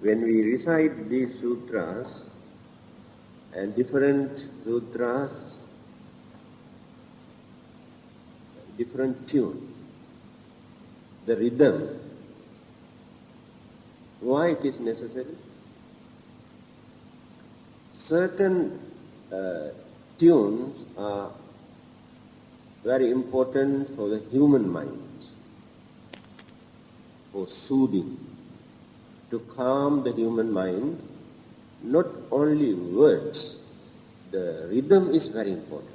when we recite these sutras, and different sutras, different tune, the rhythm, why it is necessary? Certain tunes are very important for the human mind, for soothing, to calm the human mind. Not only words, the rhythm is very important.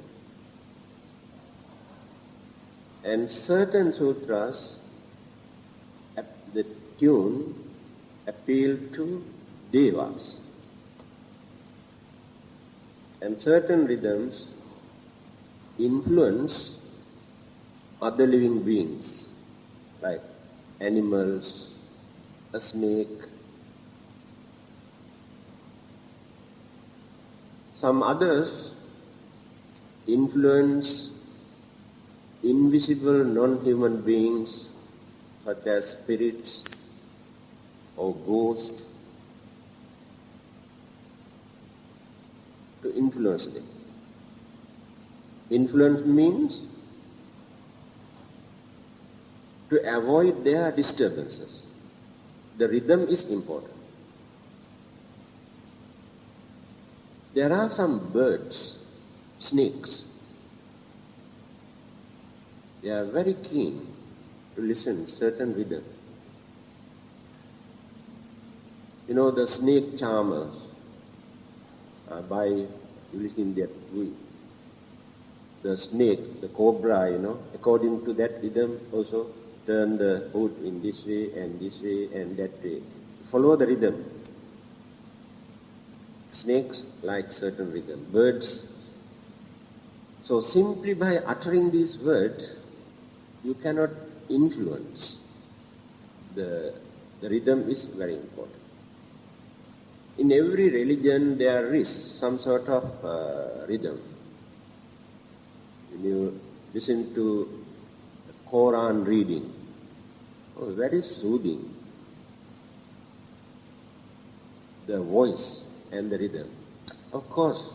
And certain sutras, the tune appeal to devas. And certain rhythms influence other living beings, like animals, a snake. Some others influence invisible non-human beings, such as spirits or ghosts, to influence them. Influence means to avoid their disturbances. The rhythm is important. There are some birds, snakes. They are very keen to listen certain rhythm. You know, the snake charmers, by using that way. The snake, the cobra, according to that rhythm also turn the hood in this way and that way. Follow the rhythm. Snakes like certain rhythm. Birds. So simply by uttering these words, you cannot influence. The rhythm is very important. In every religion there is some sort of rhythm. When you listen to Quran reading, very soothing. The voice and the rhythm. Of course,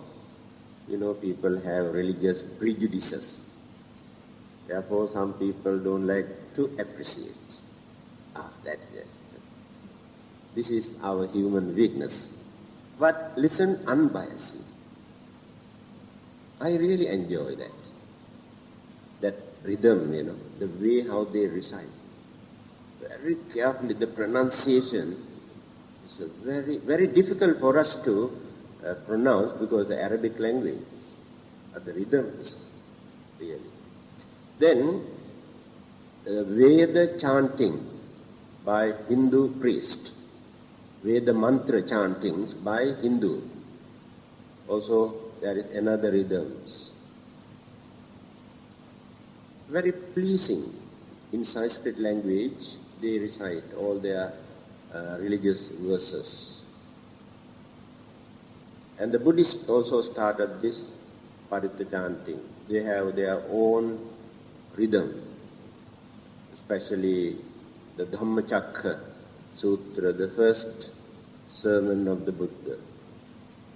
people have religious prejudices. Therefore, some people don't like to appreciate. This is our human weakness. But listen unbiasedly. I really enjoy that. That rhythm, the way how they recite. Very carefully, the pronunciation is very, very difficult for us to pronounce because the Arabic language, the rhythm is really. Then, Veda chanting by Hindu priest, Veda mantra chantings by Hindu. Also, there is another rhythms. Very pleasing. In Sanskrit language, they recite all their religious verses. And the Buddhists also started this Parita chanting. They have their own rhythm, especially the Dhamma Sutra, the first sermon of the Buddha.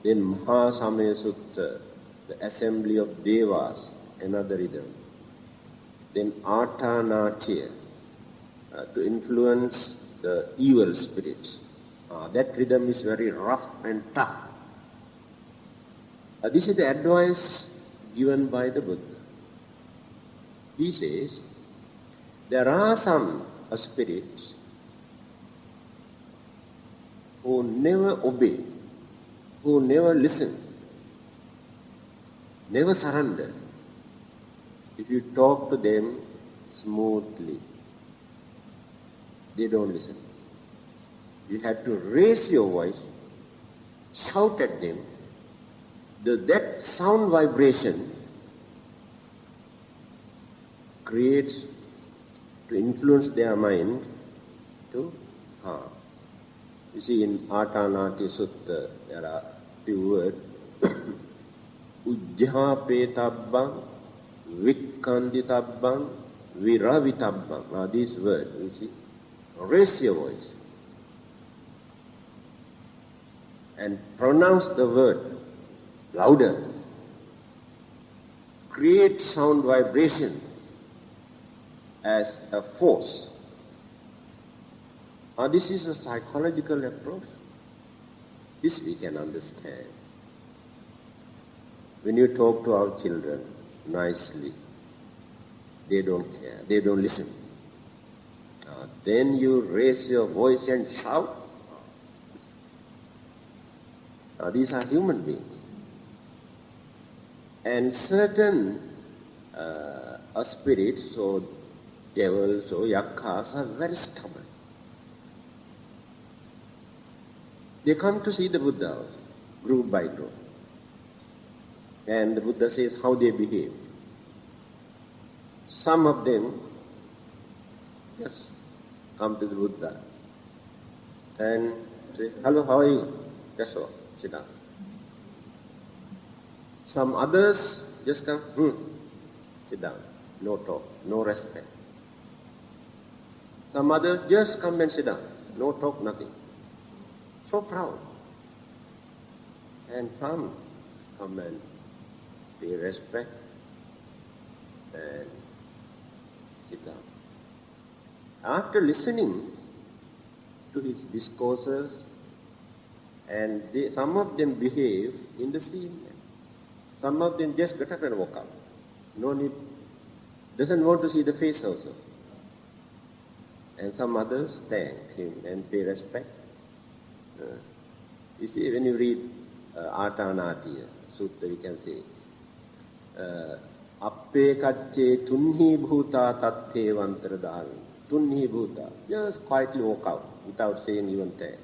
Then Maha Sutta, the assembly of Devas, another rhythm. Then Artanatya, to influence the evil spirits. That rhythm is very rough and tough. This is the advice given by the Buddha. He says, there are some spirits who never obey, who never listen, never surrender. If you talk to them smoothly, they don't listen. You have to raise your voice, shout at them. That sound vibration creates to influence their mind to harm. You see, in Artanati Sutta, there are few words. Ujjhapetabhang, Vikkanditabhang, Viravitabhang. Now these words, you see, raise your voice. and pronounce the word louder, create sound vibration as a force. Now this is a psychological approach. This we can understand. When you talk to our children nicely, they don't care, they don't listen. Then you raise your voice and shout. Now these are human beings. And certain spirits or devils or yakas are very stubborn. They come to see the Buddha also, group by group. And the Buddha says how they behave. Some of them just come to the Buddha and say, "Hello, how are you?" That's all, sit down. Some others just come, sit down, no talk, no respect. Some others just come and sit down, no talk, nothing. So proud. And some come and pay respect and sit down. After listening to his discourses, and some of them behave in the same way. Some of them just get up and walk out. No need, doesn't want to see the face also. And some others thank him and pay respect. You see, when you read Atanatiya Sutta, you can say, Appe kacche tunhi bhuta tatthe vantaradhavi. Tunhi bhuta. Just quietly walk out without saying even thank.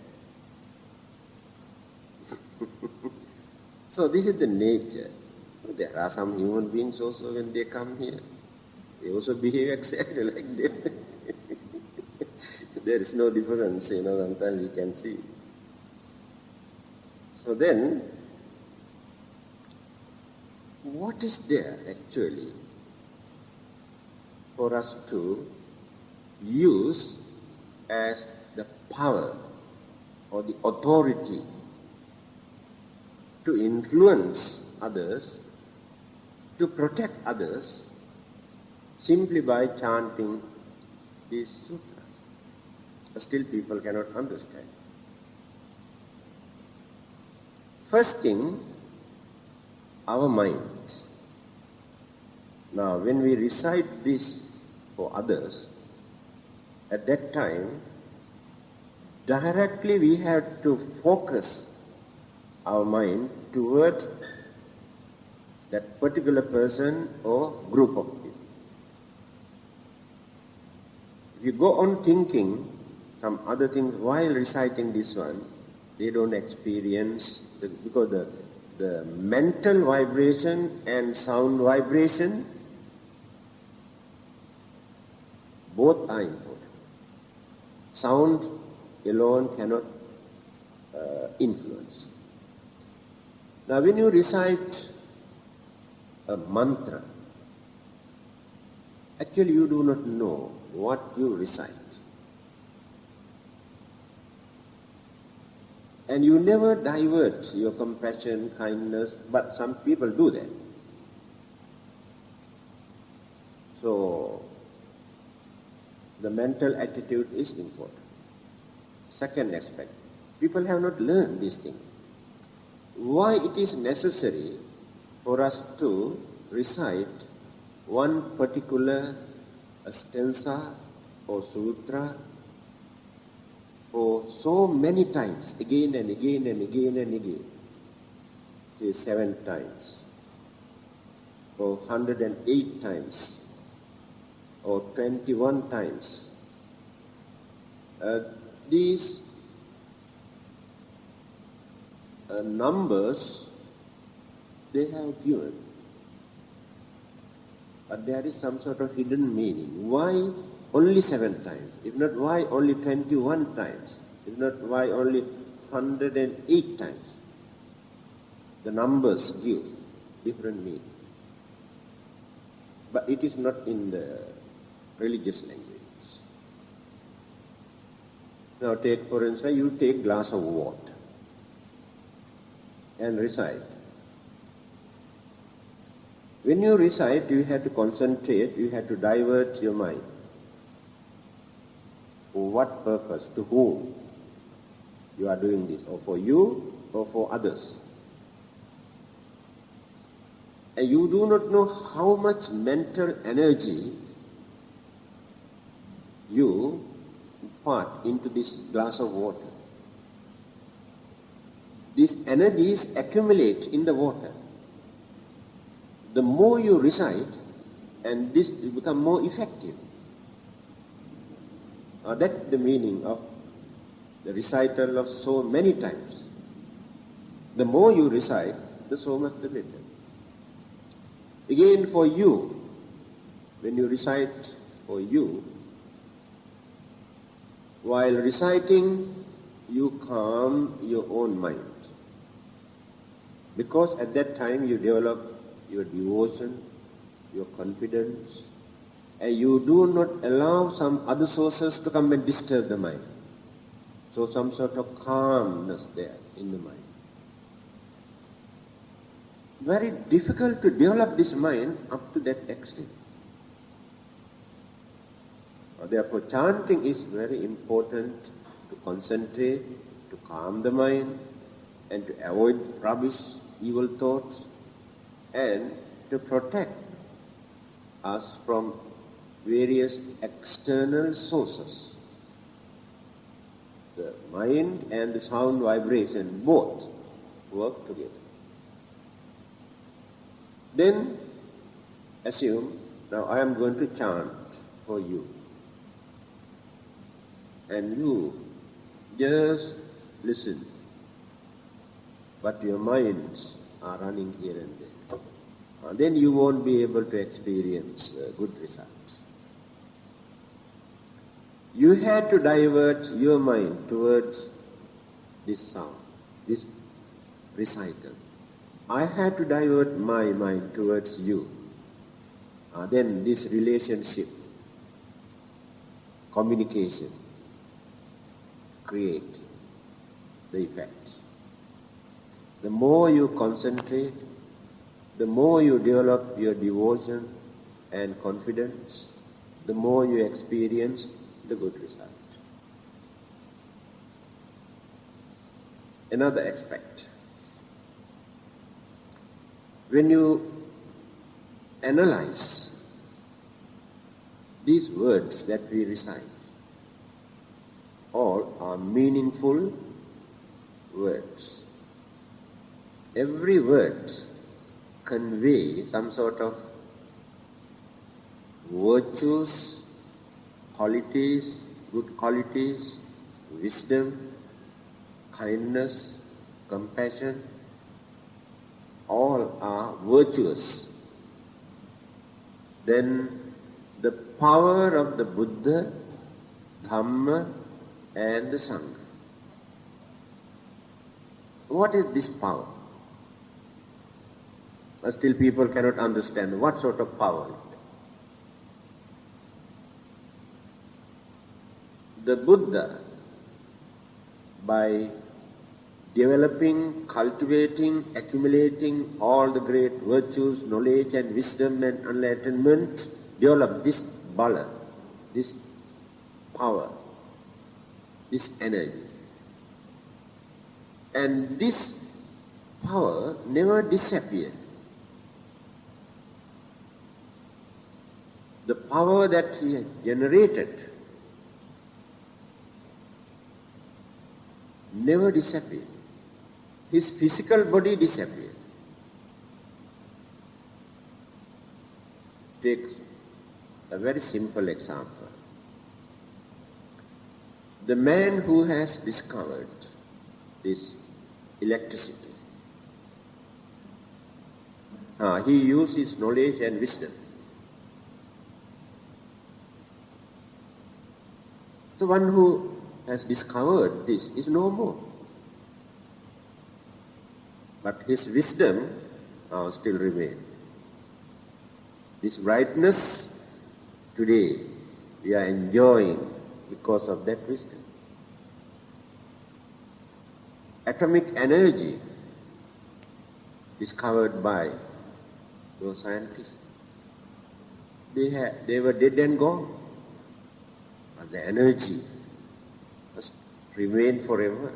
So this is the nature. There are some human beings also when they come here. They also behave exactly like them. There is no difference, sometimes you can see. So then, what is there actually for us to use as the power or the authority to influence others, to protect others, simply by chanting these sutras? Still people cannot understand. First thing, our mind. Now, when we recite this for others, at that time, directly we have to focus our mind towards that particular person or group of people. If you go on thinking some other things while reciting this one, they don't experience, because the mental vibration and sound vibration, both are important. Sound alone cannot influence. Now when you recite a mantra, actually you do not know what you recite. And you never divert your compassion, kindness, but some people do that. So, the mental attitude is important. Second aspect, people have not learned this thing. Why it is necessary for us to recite one particular stanza or sutra for so many times, again and again and again and again, say 7 times, or 108 times, or 21 times. These numbers they have given, but there is some sort of hidden meaning. Why only 7 times? If not, why only 21 times? If not, why only 108 times? The numbers give different meaning. But it is not in the religious language. Now take, for instance, you take glass of water. and recite. When you recite, you have to concentrate, you have to divert your mind. For what purpose? To whom you are doing this? Or for you or for others? And you do not know how much mental energy you impart into this glass of water. These energies accumulate in the water. The more you recite, and this will become more effective. That's the meaning of the recital of so many times. The more you recite, so much the better. Again, for you, when you recite for you, while reciting, you calm your own mind. Because at that time you develop your devotion, your confidence, and you do not allow some other sources to come and disturb the mind. So some sort of calmness there in the mind. Very difficult to develop this mind up to that extent. Therefore, chanting is very important to concentrate, to calm the mind, and to avoid rubbish, evil thoughts, and to protect us from various external sources. The mind and the sound vibration both work together. Then assume, now I am going to chant for you. And you just listen. But your minds are running here and there. Then you won't be able to experience good results. You had to divert your mind towards this sound, this recital. I had to divert my mind towards you. Then this relationship, communication, create the effects. The more you concentrate, the more you develop your devotion and confidence, the more you experience the good result. Another aspect. When you analyze these words that we recite, all are meaningful words. Every word conveys some sort of virtues, qualities, good qualities, wisdom, kindness, compassion. All are virtuous. Then the power of the Buddha, Dhamma, and the Sangha. What is this power? Still people cannot understand what sort of power it is. The Buddha, by developing, cultivating, accumulating all the great virtues, knowledge and wisdom and enlightenment, developed this bala, this power, this energy. And this power never disappeared. The power that he generated never disappeared. His physical body disappeared. Take a very simple example. The man who has discovered this electricity, he used his knowledge and wisdom. The one who has discovered this is no more. But his wisdom still remains. This brightness today we are enjoying because of that wisdom. Atomic energy discovered by those scientists. They were dead and gone. But the energy must remain forever.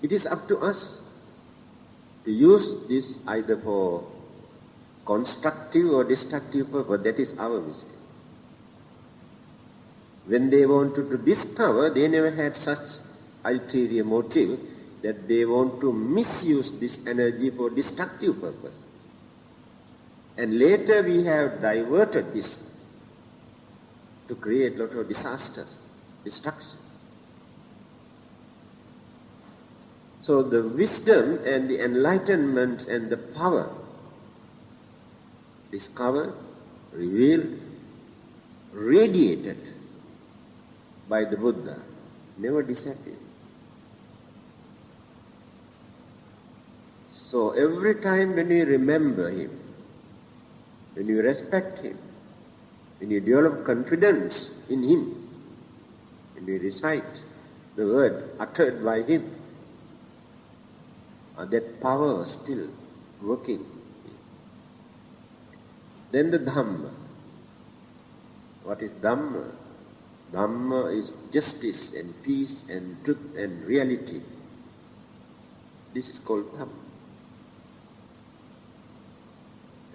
It is up to us to use this either for constructive or destructive purpose. That is our mistake. When they wanted to discover, they never had such ulterior motive that they want to misuse this energy for destructive purpose. And later we have diverted this to create a lot of disasters, destruction. So the wisdom and the enlightenment and the power discovered, revealed, radiated by the Buddha never disappeared. So every time when you remember him, when you respect him, when you develop confidence in him, when you recite the word uttered by him, that power is still working. Then the Dhamma. What is Dhamma? Dhamma is justice and peace and truth and reality. This is called Dhamma.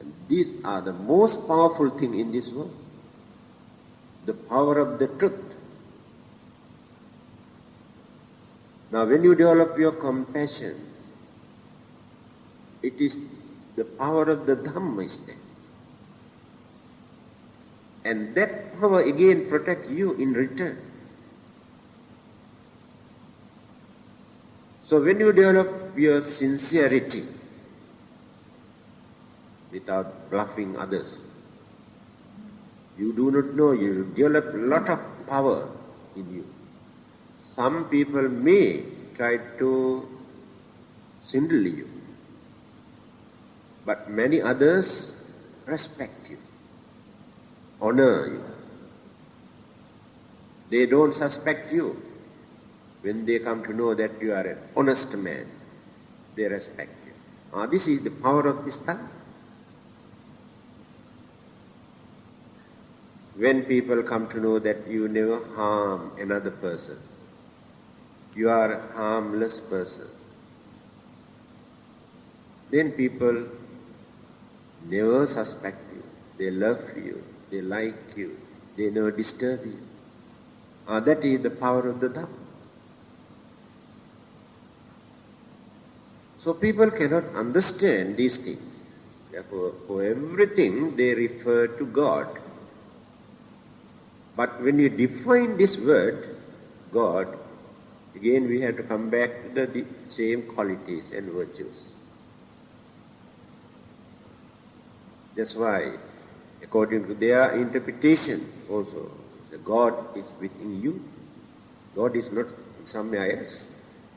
And these are the most powerful thing in this world. The power of the truth. Now when you develop your compassion, it is the power of the Dhamma is there. And that power again protects you in return. So when you develop your sincerity without bluffing others, you do not know, you develop a lot of power in you. Some people may try to swindle you, but many others respect you, honor you. They don't suspect you. When they come to know that you are an honest man, they respect you. This is the power of this Dhamma. When people come to know that you never harm another person, you are a harmless person, then people never suspect you. They love you. They like you. They never disturb you. That is the power of the Dhamma. So people cannot understand these things. Therefore, for everything they refer to God. But when you define this word, God, again we have to come back to the same qualities and virtues. That's why, according to their interpretation also, God is within you. God is not somewhere else.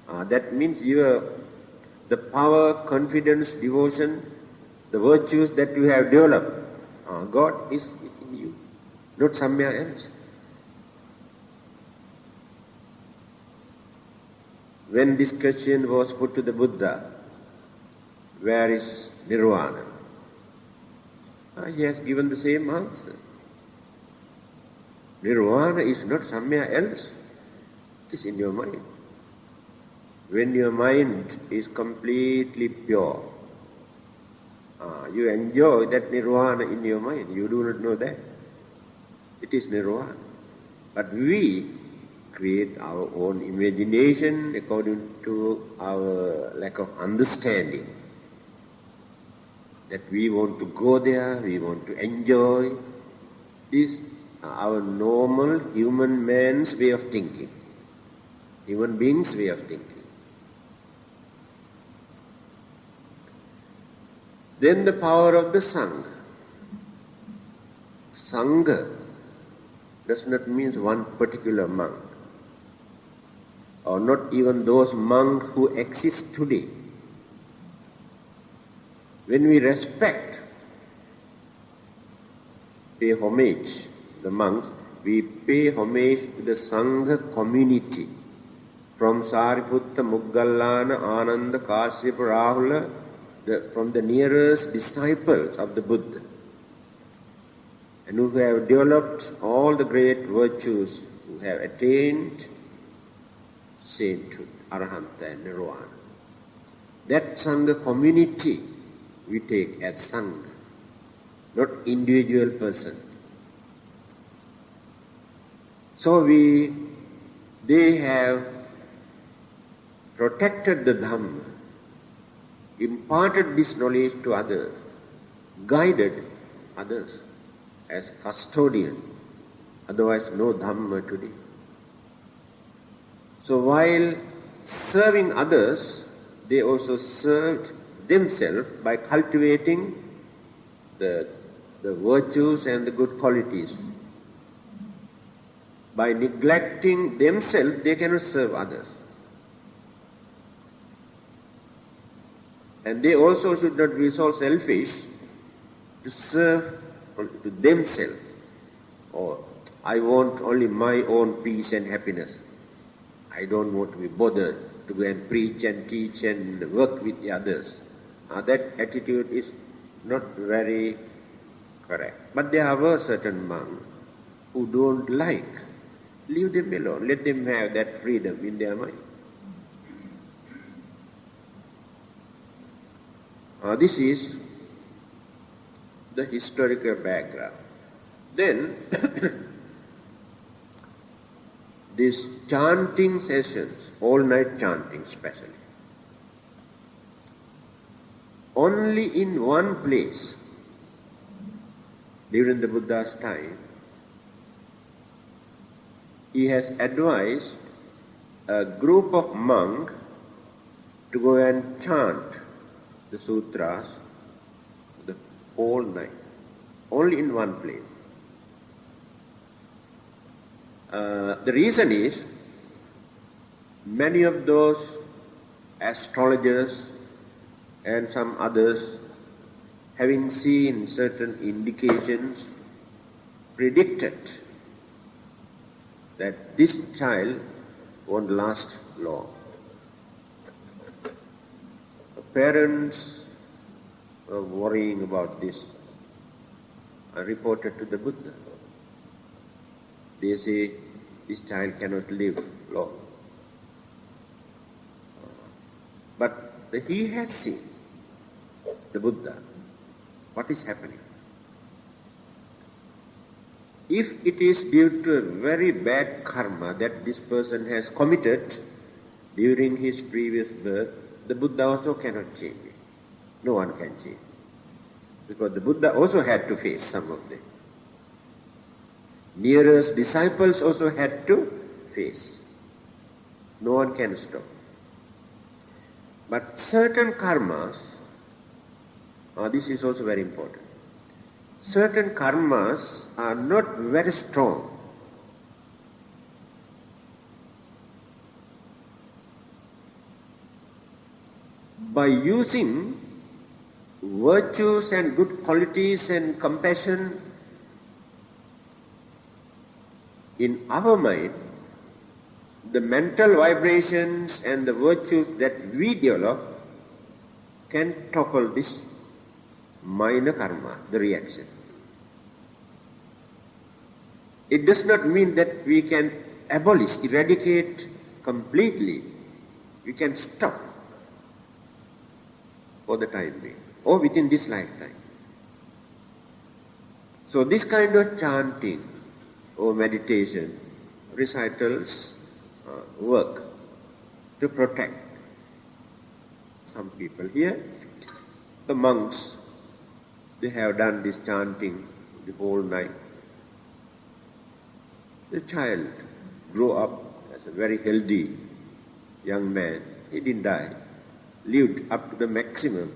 That means the power, confidence, devotion, the virtues that you have developed, God is within you, not somewhere else. When this question was put to the Buddha, where is Nirvana? He has given the same answer. Nirvana is not somewhere else. It is in your mind. When your mind is completely pure, you enjoy that Nirvana in your mind. You do not know that. It is Nirvana. But we create our own imagination according to our lack of understanding. That we want to go there, we want to enjoy. This our normal human man's way of thinking. Human beings' way of thinking. Then the power of the Sangha. Sangha does not mean one particular monk, or not even those monks who exist today. When we respect, pay homage, the monks, we pay homage to the Sangha community. From Sariputta, Muggallana, Ananda, Kasyapa, Rahula, from the nearest disciples of the Buddha, and who have developed all the great virtues, who have attained sainthood, arahanta and nirvana. That Sangha community we take as Sangha, not individual person. So they have protected the Dhamma, imparted this knowledge to others, guided others as custodian. Otherwise no Dhamma today. So while serving others, they also served themselves by cultivating the virtues and the good qualities. By neglecting themselves, they cannot serve others. And they also should not be so selfish to serve to themselves. Or, I want only my own peace and happiness. I don't want to be bothered to go and preach and teach and work with the others. That attitude is not very correct. But there are certain monks who don't like. Leave them alone. Let them have that freedom in their mind. This is the historical background. Then, these chanting sessions, all-night chanting especially, only in one place during the Buddha's time, he has advised a group of monks to go and chant the sutras the whole night, only in one place. The reason is, many of those astrologers and some others, having seen certain indications, predicted that this child won't last long. The parents were worrying about this and reported to the Buddha. They say, this child cannot live long. But he has seen, the Buddha, what is happening. If it is due to a very bad karma that this person has committed during his previous birth, the Buddha also cannot change it. No one can change. Because the Buddha also had to face some of them. Nearest disciples also had to face. No one can stop. But certain karmas, this is also very important. Certain karmas are not very strong. By using virtues and good qualities and compassion in our mind, the mental vibrations and the virtues that we develop can topple this minor karma, the reaction. It does not mean that we can abolish, eradicate completely. We can stop for the time being, or within this lifetime. So this kind of chanting or meditation, recitals work to protect some people. Here, the monks, they have done this chanting the whole night. The child grew up as a very healthy young man. He didn't die. Lived up to the maximum.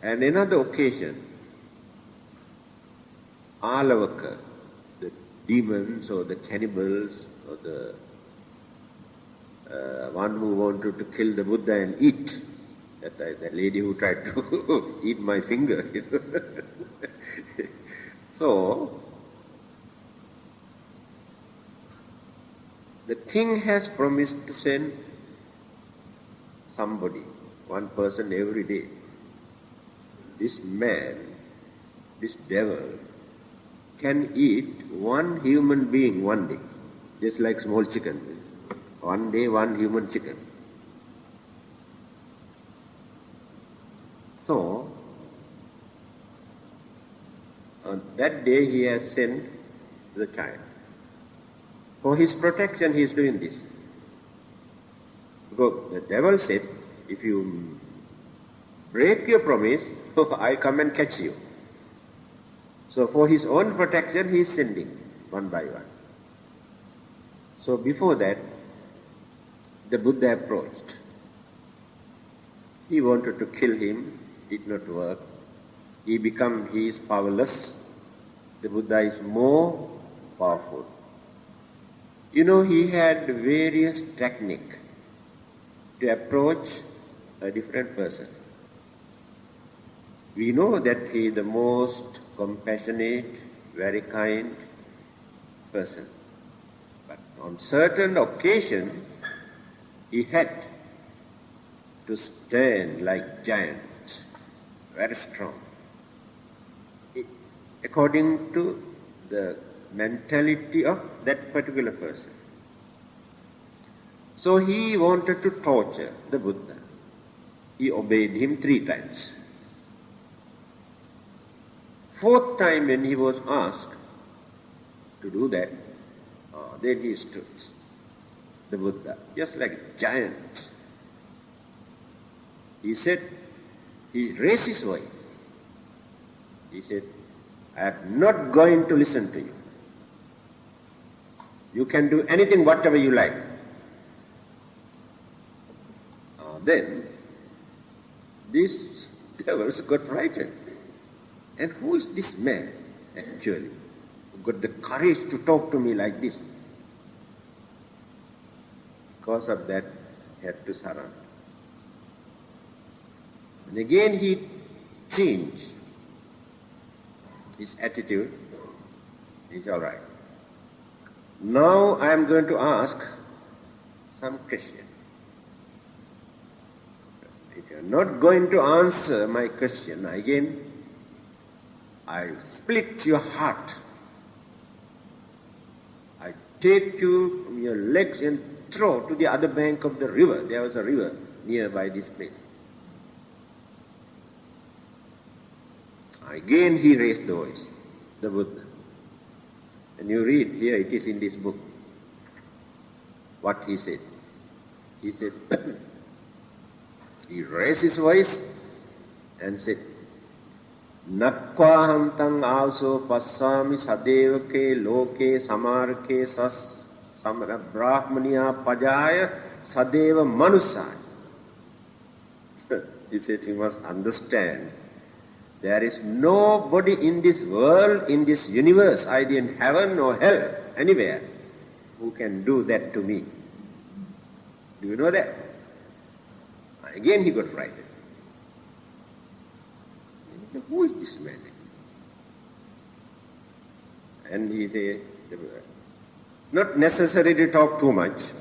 And another occasion, Alavaka, the demons or the cannibals or the one who wanted to kill the Buddha and eat, that lady who tried to eat my finger. So, the king has promised to send somebody, one person every day. This man, this devil, can eat one human being one day, just like small chicken. One day, one human chicken. So, on that day he has sent the child. For his protection he is doing this. Because the devil said, if you break your promise, I come and catch you. So for his own protection he is sending one by one. So before that, the Buddha approached. He wanted to kill him, did not work. He is powerless. The Buddha is more powerful. He had various techniques to approach a different person. We know that he is the most compassionate, very kind person. But on certain occasion, he had to stand like giant, very strong, according to the mentality of that particular person. So he wanted to torture the Buddha. He obeyed him 3 times. 4th time when he was asked to do that, then he stood, the Buddha, just like a giant. He raised his voice. He said, I am not going to listen to you. You can do anything, whatever you like. Then, these devils got frightened. And who is this man, actually, who got the courage to talk to me like this? Because of that, he had to surrender. And again he changed his attitude. He's all right. Now I am going to ask some question. If you are not going to answer my question, again I split your heart. I take you from your legs and throw to the other bank of the river. There was a river nearby this place. Again he raised the voice, the Buddha. And you read here, it is in this book, what he said. He said, he raised his voice and said, Nakkvahantang avso passami sadevake loke samarke sas samara brahmaniya pajaya sadeva manusaya. He said, you must understand, there is nobody in this world, in this universe, either in heaven or hell, anywhere, who can do that to me. Do you know that? Again he got frightened. He said, who is this man? And he said, not necessary to talk too much.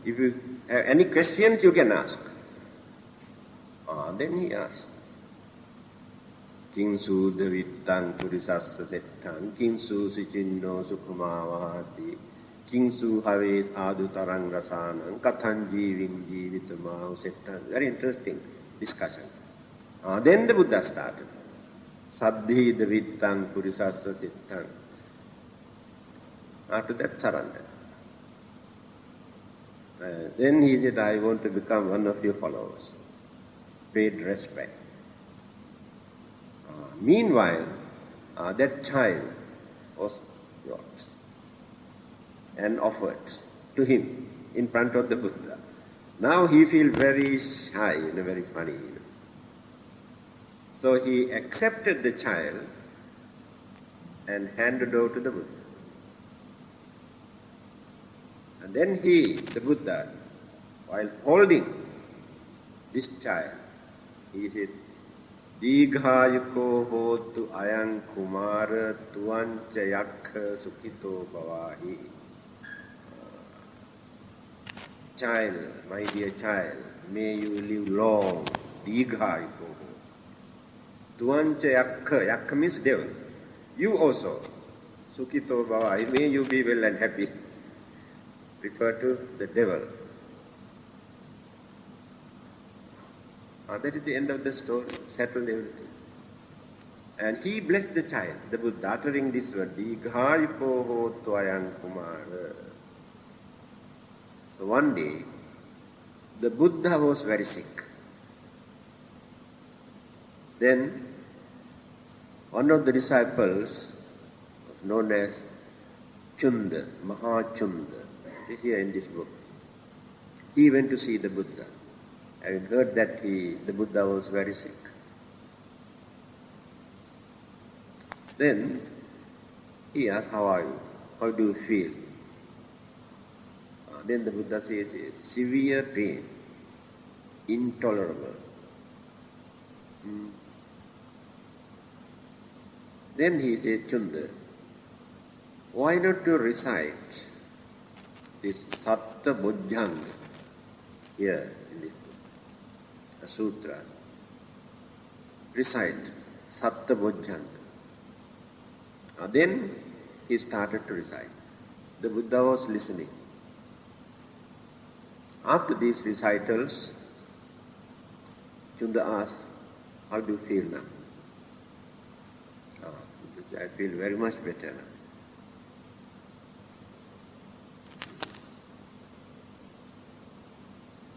If you have any questions, you can ask. Then he asked, Kingsu Davittang Purisassa Settang, Kingsu Sichinno Sukumavati, Kingsu Haves Adutarang Rasanang, Katanji Vinji Vitamau Settang. Very interesting discussion. Then the Buddha started. Saddhi Davittang Purisassa Settang. After that, surrender. Then he said, I want to become one of your followers. Paid respect. Meanwhile, that child was brought and offered to him in front of the Buddha. Now he feels very shy, very funny. So he accepted the child and handed over to the Buddha. And then the Buddha, while holding this child, he said, Dīghāyuko hotu ayang kumara tuanca yakha sukhito bhavahi. child, my dear child, may you live long, Dighayipo. Tuancha yakka, yakka means devil. You also, Sukito Bhavai, may you be well and happy. Refer to the devil. That is the end of the story, settled everything. And he blessed the child, the Buddha, uttering this word, Dighayipo Tvayang Kumara. So one day, the Buddha was very sick. Then, one of the disciples, known as Chunda, Maha Chunda, is here in this book. He went to see the Buddha, having heard that the Buddha was very sick. Then, he asked, how are you? How do you feel? Then the Buddha says, severe pain, intolerable. Then he said, Chunda, why not you recite this Satta Bojjhanga here in this book, a sutra. Recite Satta Bojjhanga. Then he started to recite. The Buddha was listening. After these recitals, Chunda asked, how do you feel now? Buddha said, I feel very much better now.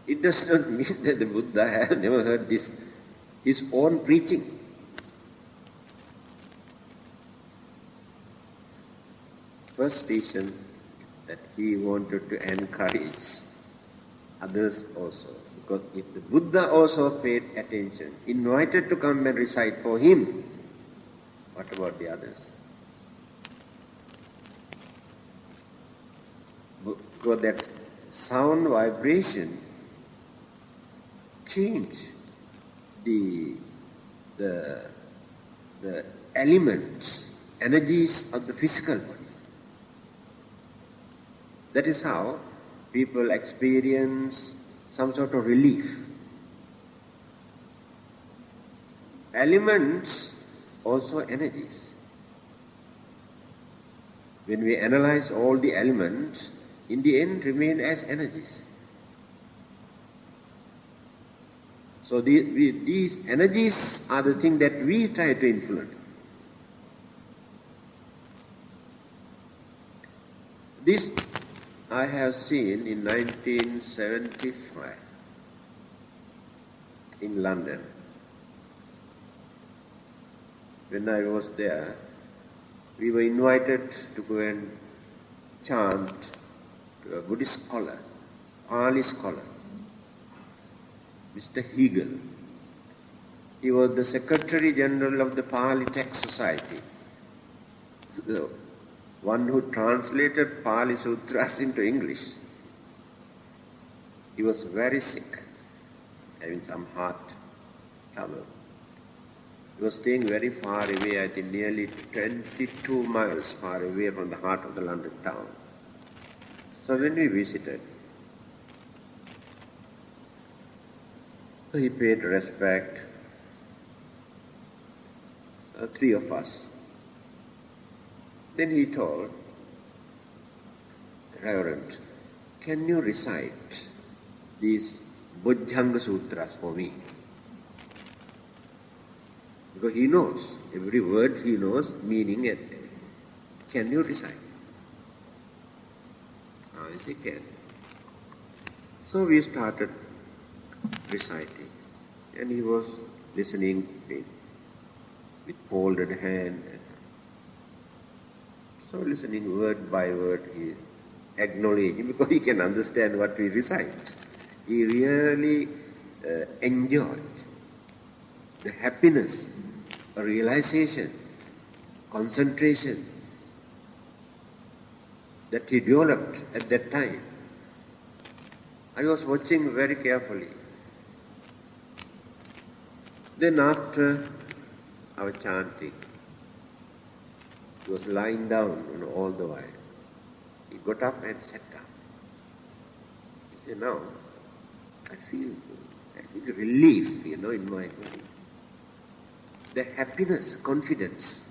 It does not mean that the Buddha has never heard this, his own preaching. First reason that he wanted to encourage others also. Because if the Buddha also paid attention, invited to come and recite for him, what about the others? Because that sound vibration changed the elements, energies of the physical body. That is how people experience some sort of relief. Elements, also energies. When we analyze all the elements, in the end remain as energies. So these energies are the thing that we try to influence. This I have seen in 1975 in London. When I was there, we were invited to go and chant to a Buddhist scholar, Pali scholar, Mr. Hegel. He was the Secretary General of the Pali Text Society. So, one who translated Pali Sutras into English. He was very sick, having some heart trouble. He was staying very far away, I think nearly 22 miles far away from the heart of the London town. So when we visited, so he paid respect. So 3 of us. Then he told, Reverend, can you recite these Bojjhanga Sutras for me? Because he knows, every word he knows, meaning it. Can you recite? I said, can. So we started reciting. And he was listening with folded hand. So listening word by word, he is acknowledging, because he can understand what we recite. He really enjoyed the happiness, realization, concentration that he developed at that time. I was watching very carefully. Then after our chanting, he was lying down all the while. He got up and sat down. He See, now I feel a big relief, in my body. The happiness, confidence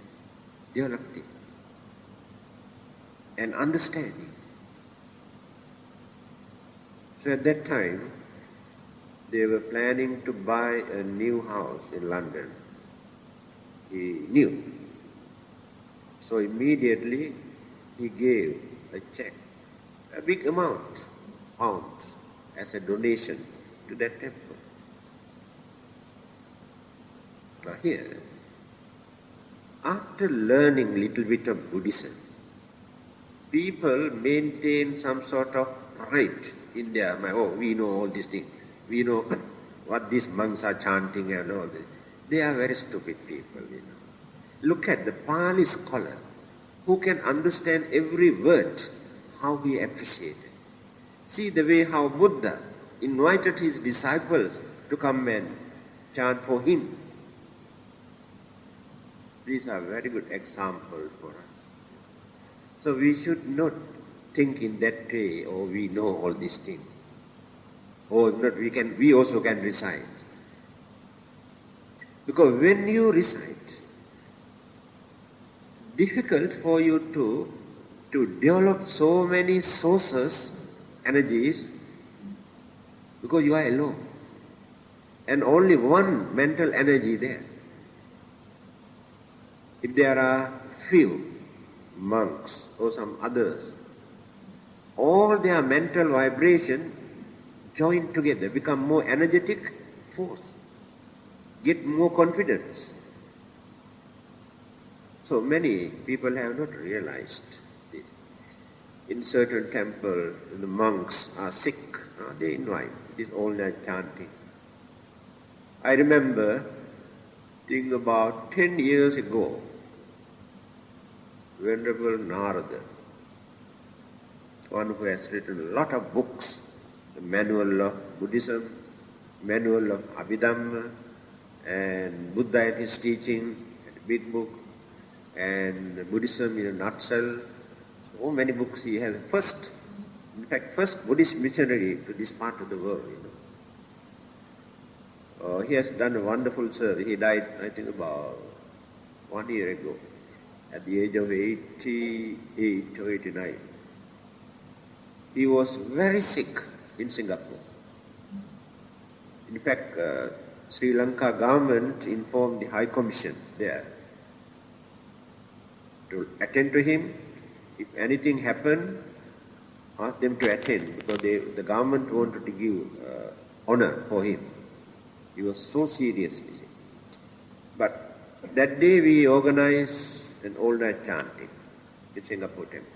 developed it, and understanding. So at that time, they were planning to buy a new house in London. He knew. So immediately he gave a check, a big amount, pounds, as a donation to that temple. Now here, after learning a little bit of Buddhism, people maintain some sort of pride in their mind. Oh, we know all these things. We know what these monks are chanting and all this. They are very stupid people, Look at the Pali scholar who can understand every word, how he appreciated. See the way how Buddha invited his disciples to come and chant for him. These are very good examples for us. So we should not think in that way, oh, we know all these things. Or if not, we also can recite. Because when you recite, difficult for you to develop so many sources, energies, because you are alone. And only one mental energy there. If there are few monks or some others, all their mental vibration join together, become more energetic force, get more confidence. So many people have not realized this. In certain temples, the monks are sick, they invite. It is all night chanting. I remember, think about 10 years ago, Venerable Narada, one who has written a lot of books, the Manual of Buddhism, Manual of Abhidhamma, and Buddha and his teaching, a big book, and Buddhism in a nutshell. So many books he has. First Buddhist missionary to this part of the world, he has done a wonderful service. He died, I think, about 1 year ago, at the age of 88 or 89. He was very sick in Singapore. In fact, Sri Lanka government informed the High Commission there to attend to him. If anything happened, ask them to attend, because the government wanted to give honor for him. He was so serious. But that day we organized an all-night chanting in Singapore temple.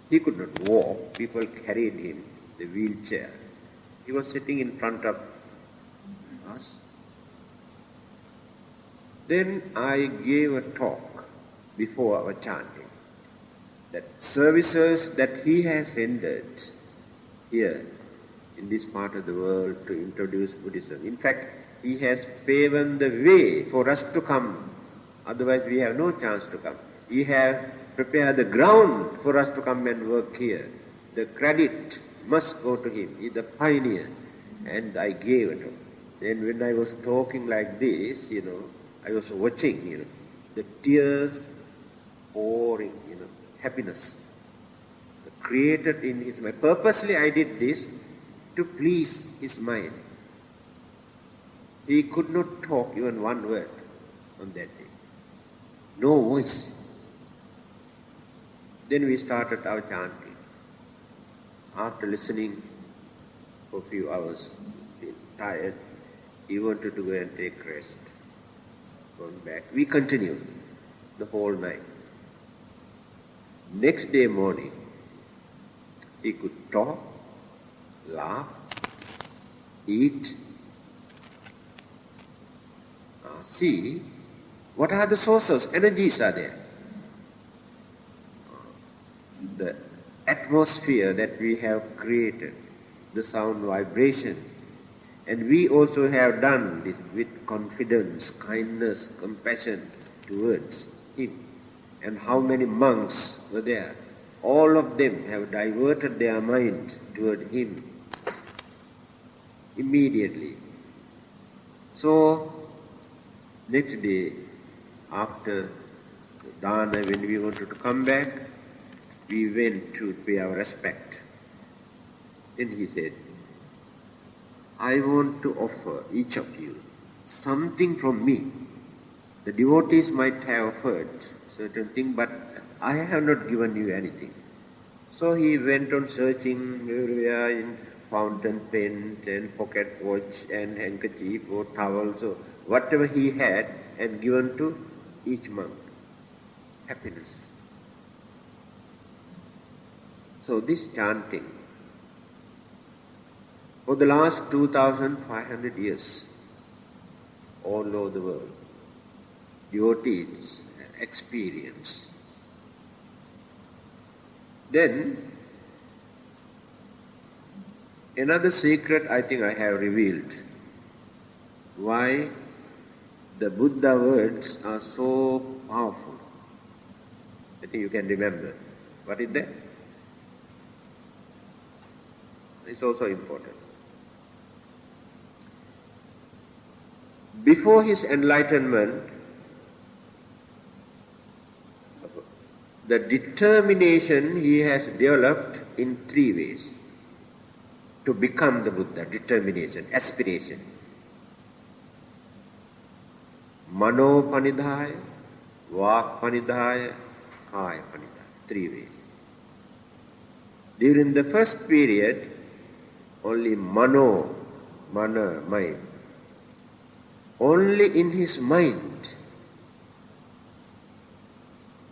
He could not walk. People carried him, the wheelchair. He was sitting in front of us. Then I gave a talk before our chanting, that services that he has rendered here in this part of the world to introduce Buddhism. In fact, he has paved the way for us to come. Otherwise we have no chance to come. He has prepared the ground for us to come and work here. The credit must go to him. He is the pioneer. And I gave it. Then when I was talking like this, I was watching, the tears pouring, happiness created in his mind. Purposely I did this to please his mind. He could not talk even one word on that day. No voice. Then we started our chanting. After listening for a few hours, tired, he wanted to go and take rest. Going back. We continued the whole night. Next day morning, he could talk, laugh, eat. See, what are the sources? Energies are there. The atmosphere that we have created, the sound vibration. And we also have done this with confidence, kindness, compassion towards him. And how many monks were there? all of them have diverted their mind toward him immediately. So, next day, after dana, when we wanted to come back, we went to pay our respect. Then he said, I want to offer each of you something from me. The devotees might have offered certain thing, but I have not given you anything. So he went on searching everywhere in fountain pen and pocket watch and handkerchief or towels or whatever he had, and given to each monk. Happiness. So this chanting, for the last 2,500 years, all over the world, devotees experience. Then, another secret I think I have revealed, why the Buddha words are so powerful. I think you can remember. What is that? It's also important. Before his enlightenment, the determination he has developed in 3 ways to become the Buddha. Determination, aspiration. Mano panidhaya, vak panidhaya, kaya panidhaya. 3 ways. During the first period, only mana, mind. Only in his mind,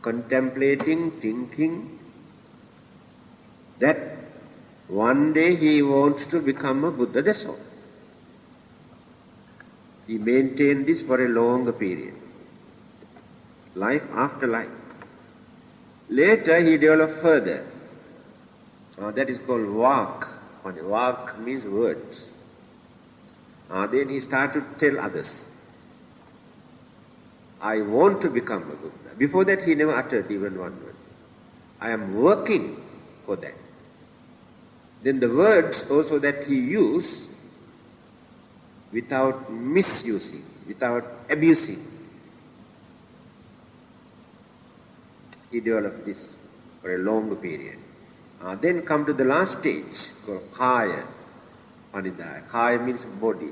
contemplating, thinking, that one day he wants to become a Buddha, that's all. He maintained this for a longer period, life after life. Later he developed further. That is called vak. Vak means words. Then he started to tell others, I want to become a Buddha. Before that he never uttered even one word. I am working for that. Then the words also that he used, without misusing, without abusing, he developed this for a longer period. Then come to the last stage called kaya panidhaya. Kaya means body.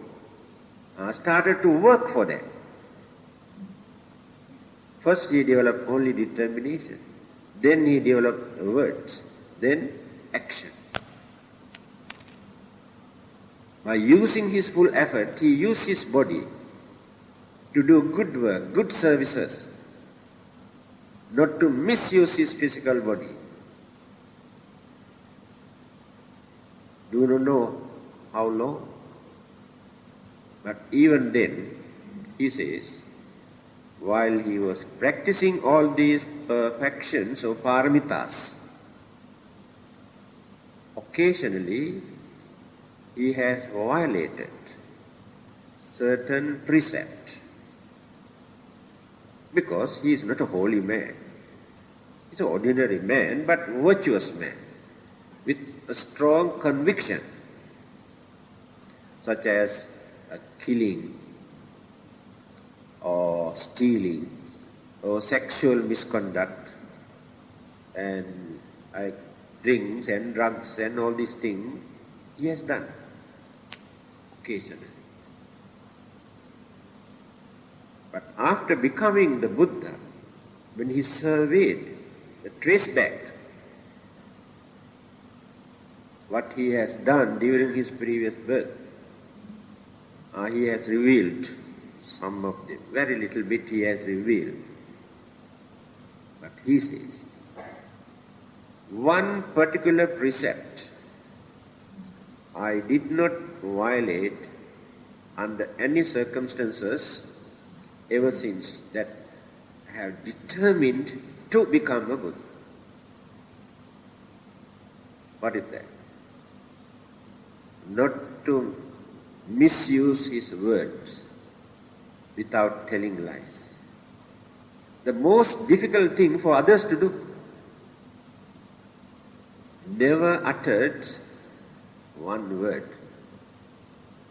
Started to work for that. First he developed only determination. Then he developed words. Then action. By using his full effort, he used his body to do good work, good services, not to misuse his physical body. Do not know how long. But even then, he says, while he was practicing all these perfections or paramitas, occasionally he has violated certain precepts, because he is not a holy man. He is an ordinary man, but virtuous man, with a strong conviction, such as killing, or stealing, or sexual misconduct, and drinks and drugs and all these things he has done occasionally. But after becoming the Buddha, when he surveyed, traced back what he has done during his previous birth, he has revealed some of them. Very little bit he has revealed. But he says, one particular precept I did not violate under any circumstances ever since that I have determined to become a Buddha. What is that? Not to misuse his words without telling lies. The most difficult thing for others to do. never uttered one word,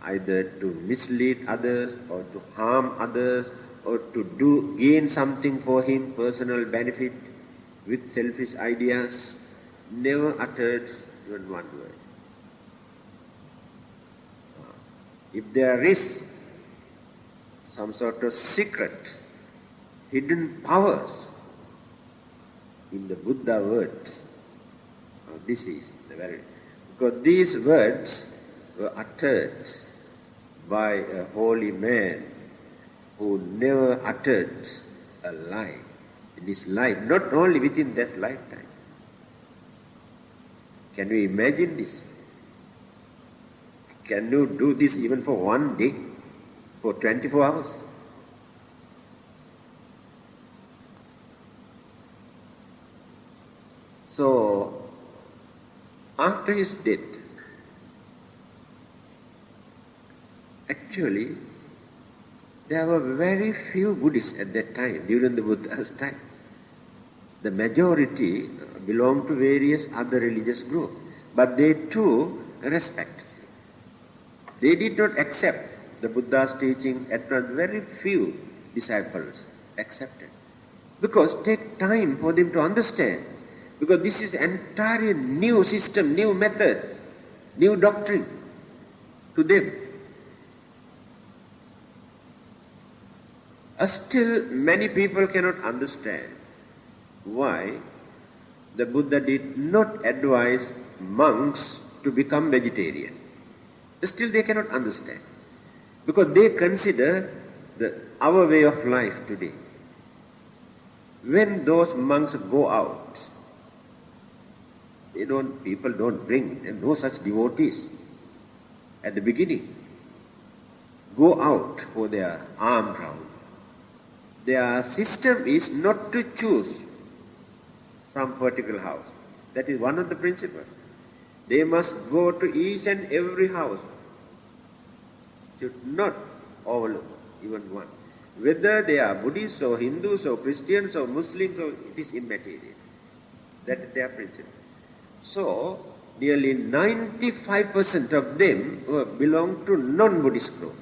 either to mislead others or to harm others or to gain something for him, personal benefit with selfish ideas, never uttered even one word. If there is some sort of secret, hidden powers in the Buddha words, this is the very, because these words were uttered by a holy man who never uttered a lie in his life, not only within that lifetime. Can you imagine this? Can you do this even for one day, for 24 hours? So, after his death, actually, there were very few Buddhists at that time, during the Buddha's time. The majority belonged to various other religious groups, but they too respect. They did not accept the Buddha's teaching, at very few disciples accepted. Because it takes time for them to understand. Because this is entirely new system, new method, new doctrine to them. Still, many people cannot understand why the Buddha did not advise monks to become vegetarian. Still, they cannot understand. Because they consider our way of life today. When those monks go out, people don't bring, there are no such devotees at the beginning. Go out for their alms round. Their system is not to choose some particular house. That is one of the principles. They must go to each and every house. Should not overlook even one. Whether they are Buddhists or Hindus or Christians or Muslims, or it is immaterial. That is their principle. So, nearly 95% of them belong to non-Buddhist group.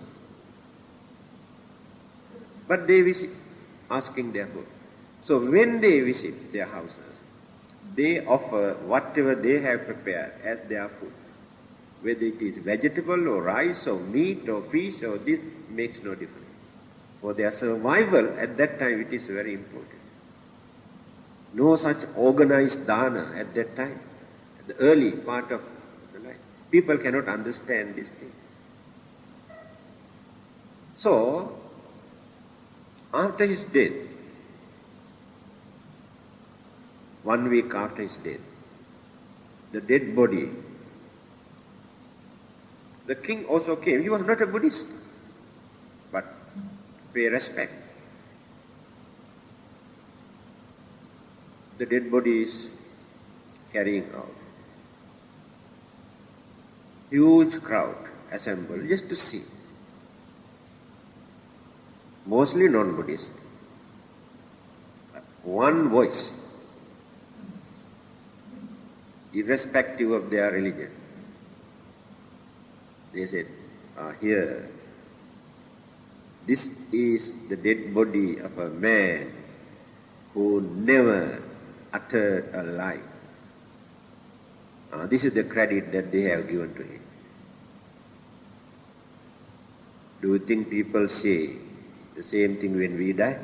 But they visit, asking their food. So when they visit their houses, they offer whatever they have prepared as their food. Whether it is vegetable or rice or meat or fish, or this makes no difference. For their survival at that time, it is very important. No such organized dana at that time, at the early part of the life. People cannot understand this thing. So, after his death, 1 week after his death, the dead body, the king also came. He was not a Buddhist, but pay respect. The dead body is carrying out. Huge crowd assembled just to see. Mostly non-Buddhist. One voice, irrespective of their religion. They said, here, this is the dead body of a man who never uttered a lie. This is the credit that they have given to him. Do you think people say the same thing when we die?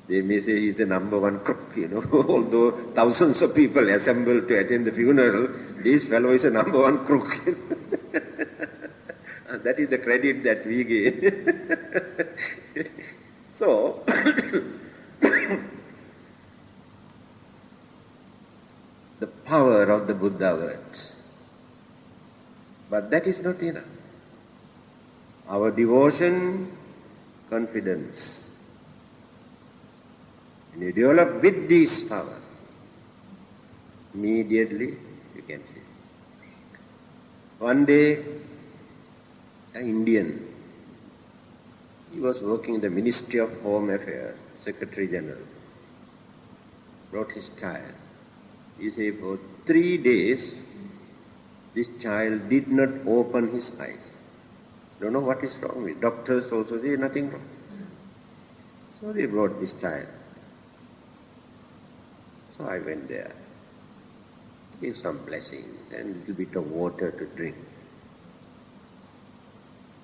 They may say he's the number one crook, although thousands of people assemble to attend the funeral, this fellow is a number one crook. That is the credit that we give. So, the power of the Buddha words. But that is not enough. Our devotion, confidence. When you develop with these powers, immediately you can see. One day, an Indian, he was working in the Ministry of Home Affairs, Secretary General. brought his child. He said for 3 days, this child did not open his eyes. Don't know what is wrong with. Doctors also say nothing wrong. So they brought this child. So I went there, gave some blessings and a little bit of water to drink.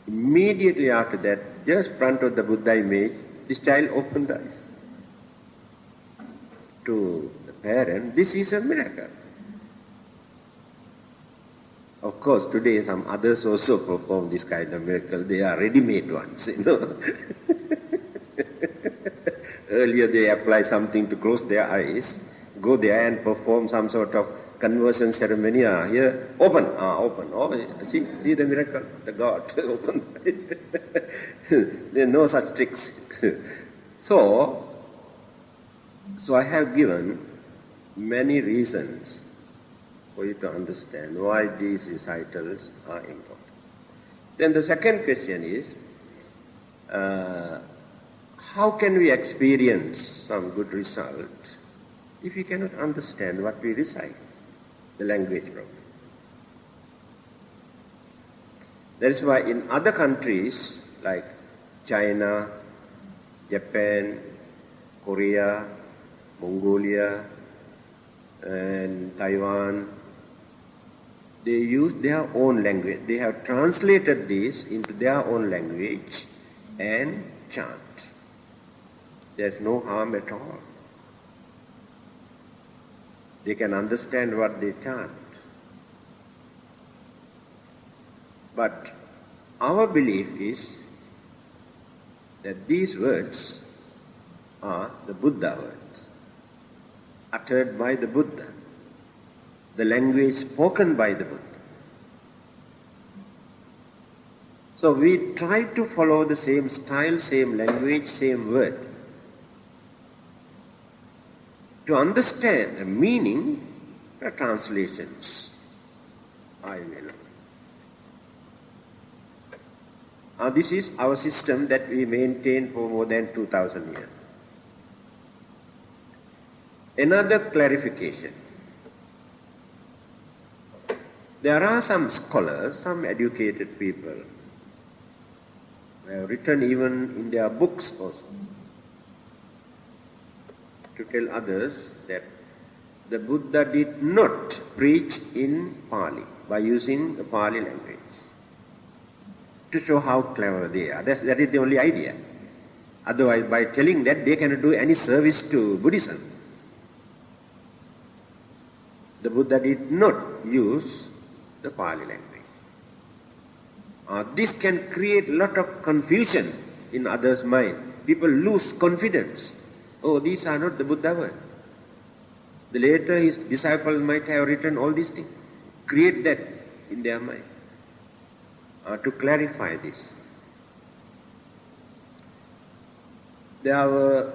Immediately after that, just in front of the Buddha image, this child opened the eyes. To the parent, this is a miracle. Of course, today some others also perform this kind of miracle. They are ready-made ones, Earlier they apply something to close their eyes, go there and perform some sort of conversion ceremony. Here, open, open. Oh, see the miracle, the God open. There are no such tricks. So I have given many reasons for you to understand why these recitals are important. Then the second question is, how can we experience some good result if we cannot understand what we recite, the language problem? That is why in other countries like China, Japan, Korea, Mongolia, and Taiwan, they use their own language. They have translated this into their own language and chant. There's no harm at all. They can understand what they chant. But our belief is that these words are the Buddha words, uttered by the Buddha, the language spoken by the Buddha. So we try to follow the same style, same language, same word. To understand the meaning, the translations are available. This is our system that we maintain for more than 2000 years. Another clarification. There are some scholars, some educated people, who have written even in their books also, to tell others that the Buddha did not preach in Pali by using the Pali language, to show how clever they are. That is the only idea. Otherwise, by telling that, they cannot do any service to Buddhism. The Buddha did not use the Pali language. This can create a lot of confusion in others' mind. People lose confidence. Oh, these are not the Buddha words. Later his disciples might have written all these things. Create that in their mind. To clarify this. There were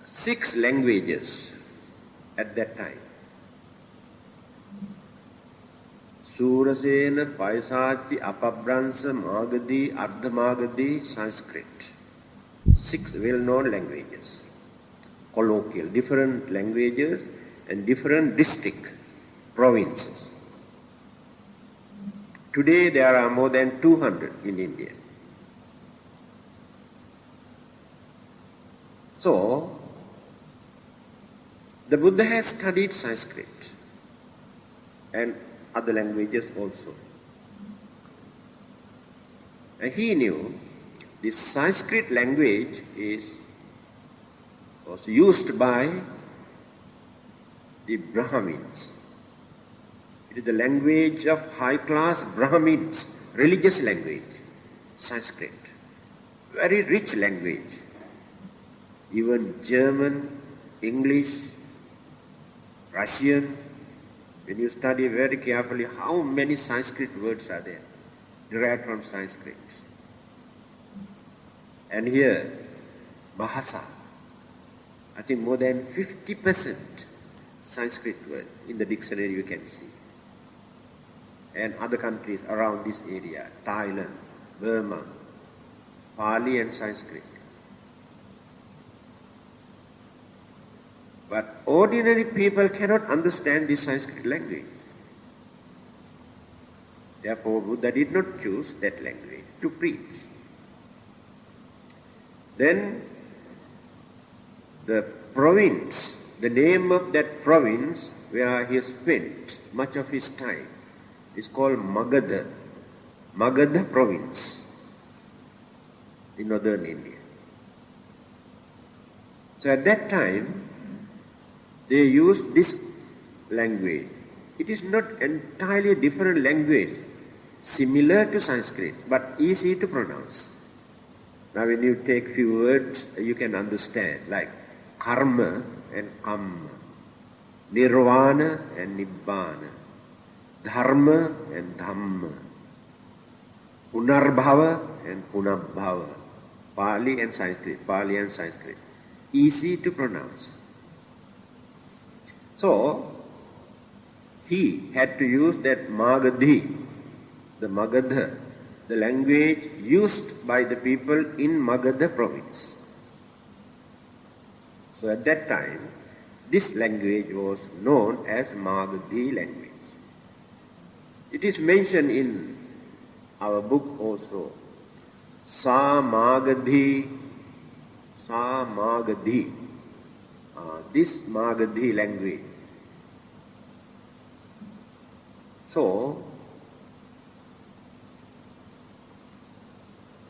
6 languages at that time. Surasena, Paisati, Apabhransa, Magadhi, Ardhamagadhi, Sanskrit. 6 well-known languages. Colloquial, different languages and different district, provinces. Today there are more than 200 in India. So, the Buddha has studied Sanskrit and other languages also. And he knew the Sanskrit language was used by the Brahmins. It is the language of high-class Brahmins, religious language, Sanskrit. Very rich language. Even German, English, Russian, when you study very carefully how many Sanskrit words are there, derived from Sanskrit. And here, Bahasa, I think more than 50% Sanskrit word in the dictionary you can see. And other countries around this area, Thailand, Burma, Pali and Sanskrit. But ordinary people cannot understand this Sanskrit language. Therefore, Buddha did not choose that language to preach. Then, the province, the name of that province where he spent much of his time is called Magadha. Magadha province in northern India. So at that time, they used this language. It is not entirely different language, similar to Sanskrit, but easy to pronounce. Now when you take few words, you can understand, like karma and kamma, nirvana and nibbana, dharma and dhamma, punarbhava and punabhava, Pali and Sanskrit. Easy to pronounce. So, he had to use that Magadhi, the Magadha, the language used by the people in Magadha province. So at that time, this language was known as Magadhi language. It is mentioned in our book also. Sa Magadhi. This Magadhi language. So,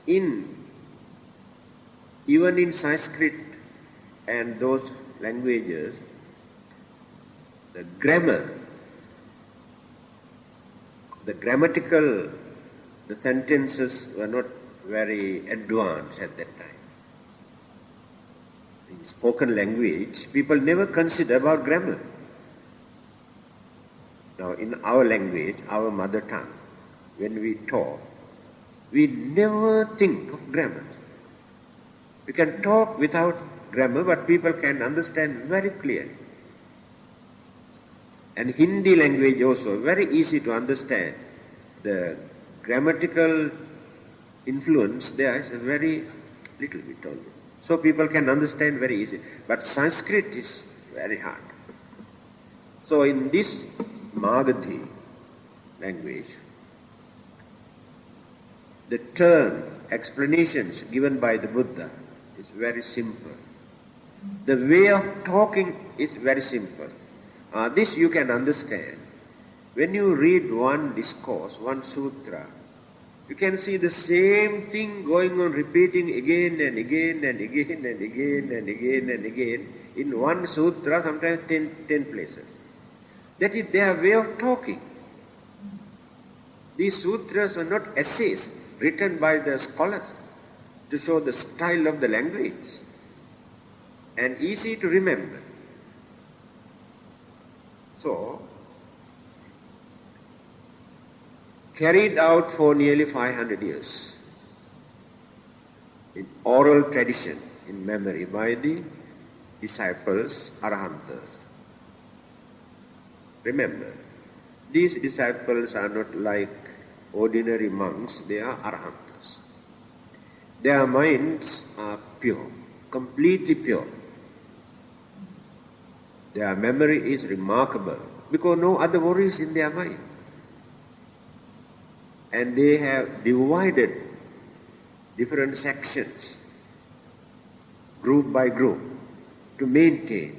even in Sanskrit and those languages, the grammar, the grammatical, the sentences were not very advanced at that time. In spoken language, people never consider about grammar. Now, in our language, our mother tongue, when we talk, we never think of grammar. We can talk without grammar, but people can understand very clearly. And Hindi language also, very easy to understand. The grammatical influence there is a very little bit only. So people can understand very easy. But Sanskrit is very hard. So in this Magadhi language, the terms, explanations given by the Buddha is very simple. The way of talking is very simple. This you can understand. When you read one discourse, one sutra, you can see the same thing going on, repeating again and again and again and again and again and again in one sutra, sometimes 10 places. That is their way of talking. These sutras are not essays written by the scholars to show the style of the language and easy to remember. So, carried out for nearly 500 years in oral tradition, in memory, by the disciples, Arahantas. Remember, these disciples are not like ordinary monks, they are Arahantas. Their minds are pure, completely pure. Their memory is remarkable because no other worries in their mind. And they have divided different sections, group by group, to maintain.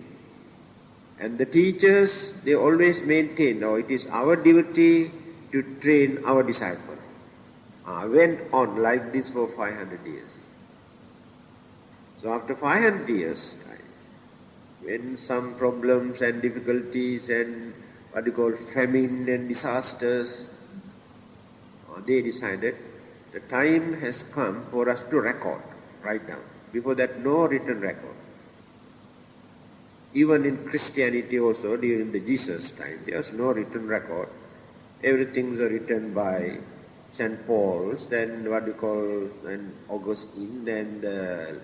And the teachers, they always maintain, now it is our duty to train our disciple. Went on like this for 500 years. So after 500 years, when some problems and difficulties and what you call famine and disasters, they decided the time has come for us to record, write down. Before that, no written record. Even in Christianity also, during the Jesus time, there was no written record. Everything was written by St. Paul's and what you call and Augustine and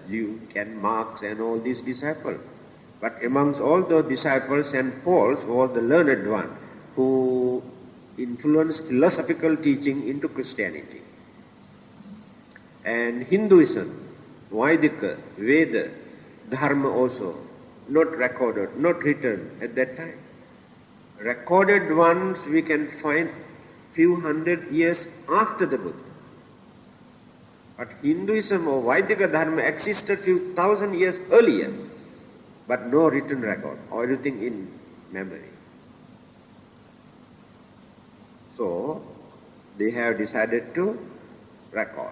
Luke and Mark and all these disciples. But amongst all those disciples, St. Paul's was the learned one who influenced philosophical teaching into Christianity. And Hinduism, Vaidika, Veda, Dharma also not recorded, not written at that time. Recorded ones we can find few hundred years after the Buddha. But Hinduism or Vaidika Dharma existed few thousand years earlier, but no written record or anything in memory. So, they have decided to record.